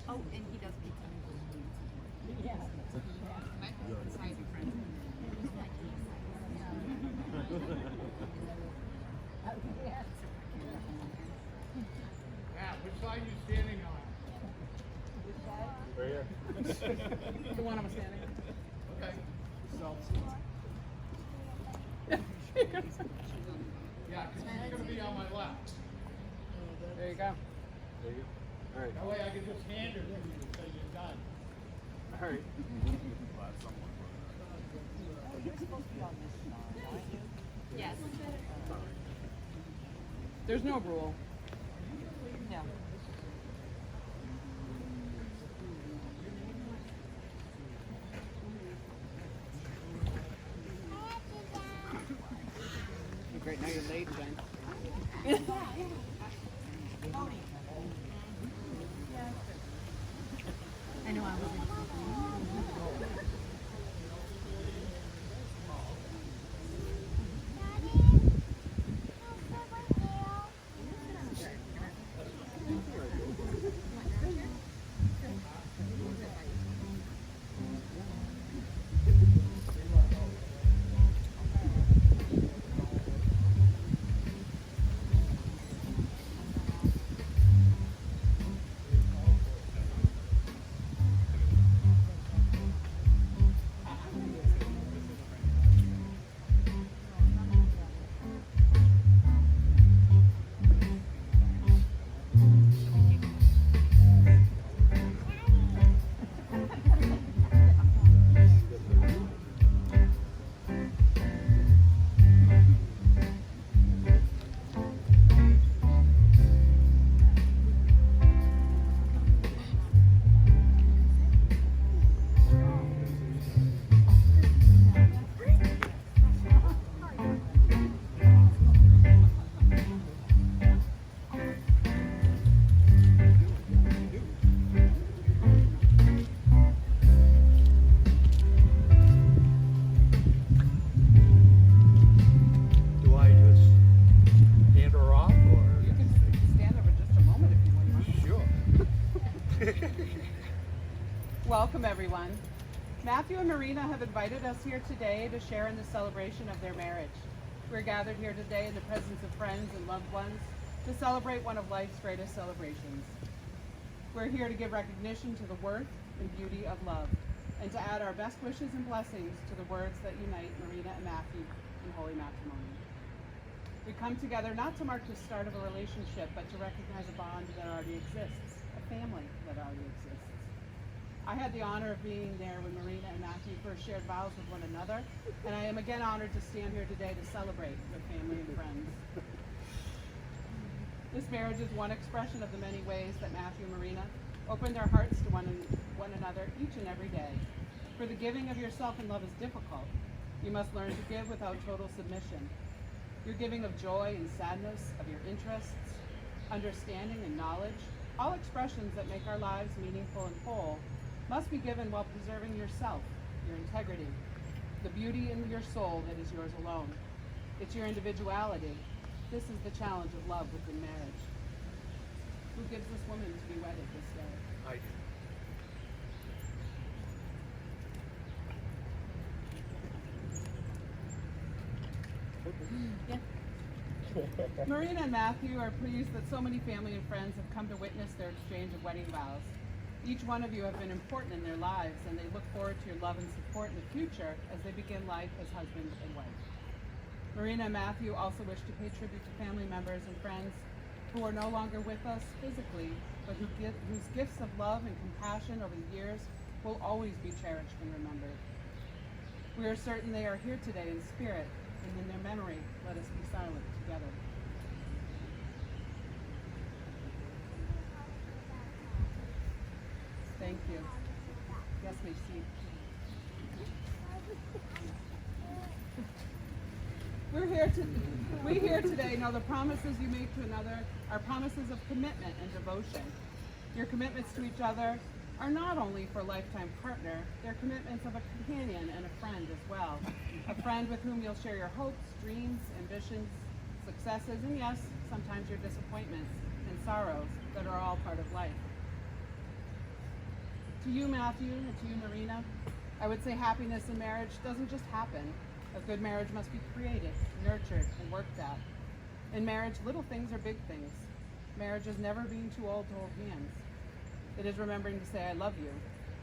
Oh, and he does pizza. Yeah. Matt, which side are you standing on? Right here. The one I'm standing. Okay. Yeah, because he's going to be on my left. There you go. There you go. All right. That way I can just hand her to you so you're done. All right. Yes. There's no rule. No. Great, now you're late, Jen. I know I wasn't. Do I just hand her off or? You can stand there for just a moment if you want. Sure. Welcome, everyone. Matthew and Marina have invited us here today to share in the celebration of their marriage. We're gathered here today in the presence of friends and loved ones to celebrate one of life's greatest celebrations. We're here to give recognition to the worth and beauty of love, and to add our best wishes and blessings to the words that unite Marina and Matthew in holy matrimony. We come together not to mark the start of a relationship, but to recognize a bond that already exists, a family that already exists. I had the honor of being there when Marina and Matthew first shared vows with one another, and I am again honored to stand here today to celebrate with family and friends. This marriage is one expression of the many ways that Matthew and Marina open their hearts to one another each and every day. For the giving of yourself in love is difficult. You must learn to give without total submission. Your giving of joy and sadness, of your interests, understanding and knowledge, all expressions that make our lives meaningful and whole, must be given while preserving yourself, your integrity, the beauty in your soul that is yours alone. It's your individuality. This is the challenge of love within marriage. Who gives this woman to be wedded this day? I do. Marina and Matthew are pleased that so many family and friends have come to witness their exchange of wedding vows. Each one of you have been important in their lives, and they look forward to your love and support in the future as they begin life as husband and wife. Marina and Matthew also wish to pay tribute to family members and friends who are no longer with us physically, but whose gifts of love and compassion over the years will always be cherished and remembered. We are certain they are here today in spirit, and in their memory, let us be silent together. Thank you. Yes, may seat. We here today know the promises you make to another are promises of commitment and devotion. Your commitments to each other are not only for a lifetime partner, they're commitments of a companion and a friend as well. A friend with whom you'll share your hopes, dreams, ambitions, successes, and yes, sometimes your disappointments and sorrows that are all part of life. To you, Matthew, and to you, Marinna, I would say happiness in marriage doesn't just happen. A good marriage must be created, nurtured, and worked at. In marriage, little things are big things. Marriage is never being too old to hold hands. It is remembering to say, I love you.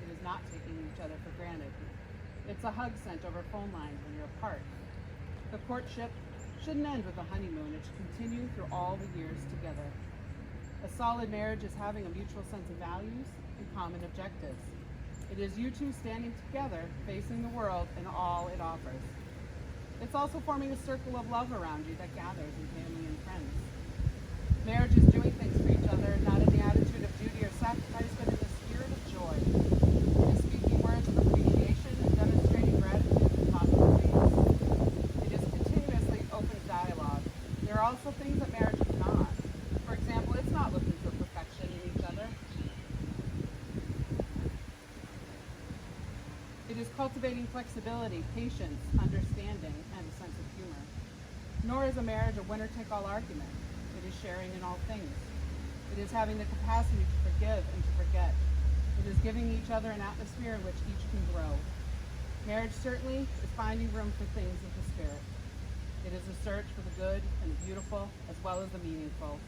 It is not taking each other for granted. It's a hug sent over phone lines when you're apart. The courtship shouldn't end with a honeymoon. It should continue through all the years together. A solid marriage is having a mutual sense of values and common objectives. It is you two standing together, facing the world and all it offers. It's also forming a circle of love around you that gathers in family and friends. Marriage is doing things for each other, not in the attitude of duty or sacrifice, but in the spirit of joy. It is speaking words of appreciation and demonstrating gratitude and possibilities. It is continuously open dialogue. There are also things that marriage is not. For example, it's not looking for perfection in each other. It is cultivating flexibility, patience, understanding, and a sense of humor. Nor is a marriage a winner-take-all argument. It is sharing in all things. It is having the capacity to forgive and to forget. It is giving each other an atmosphere in which each can grow. Marriage certainly is finding room for things of the spirit. It is a search for the good and the beautiful as well as the meaningful.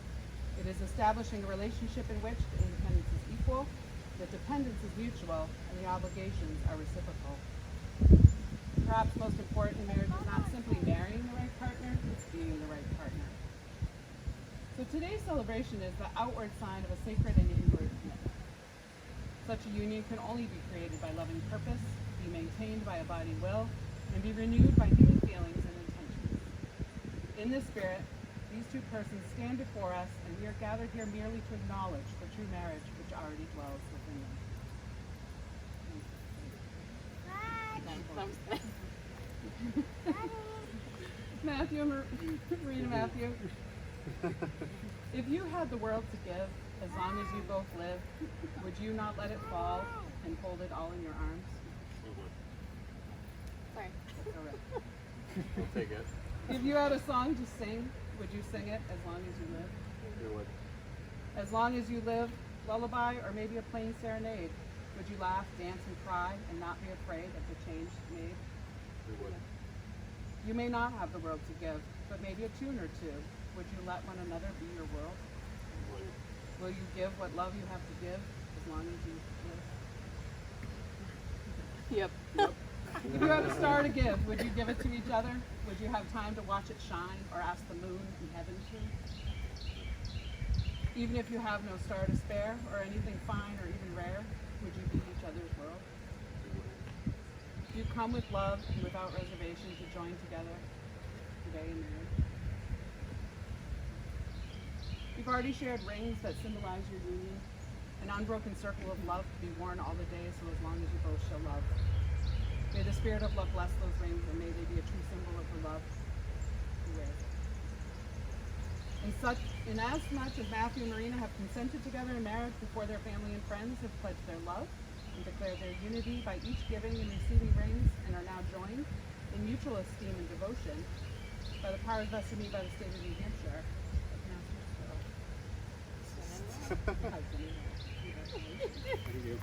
It is establishing a relationship in which the independence is equal, the dependence is mutual, and the obligations are reciprocal. Perhaps most important in marriage is not simply marrying the right partner, it's being the right partner. So today's celebration is the outward sign of a sacred and inward commitment. Such a union can only be created by loving purpose, be maintained by abiding will, and be renewed by human feelings and intentions. In this spirit, these two persons stand before us, and we are gathered here merely to acknowledge the true marriage which already dwells within them. Matthew, if you had the world to give, as long as you both live, would you not let it fall and hold it all in your arms? Sorry. That's all right. We'll take it. If you had a song to sing, would you sing it as long as you live? We would. As long as you live, lullaby or maybe a plain serenade. Would you laugh, dance, and cry and not be afraid of the change made? We would. You may not have the world to give, but maybe a tune or two. Would you let one another be your world? We would. Will you give what love you have to give as long as you live? Yep. If you had a star to give, would you give it to each other? Would you have time to watch it shine or ask the moon in heaven to? Even if you have no star to spare or anything fine or even rare, would you be each other's world? You come with love and without reservation to join together today in marriage. You've already shared rings that symbolize your union, an unbroken circle of love to be worn all the days so as long as you both show love. May the spirit of love bless those rings, and may they be a true symbol of the love you wear. And as much as Matthew and Marinna have consented together in marriage before their family and friends have pledged their love and declared their unity by each giving and receiving rings, and are now joined in mutual esteem and devotion by the powers vested in me by the state of New Hampshire. Thank you.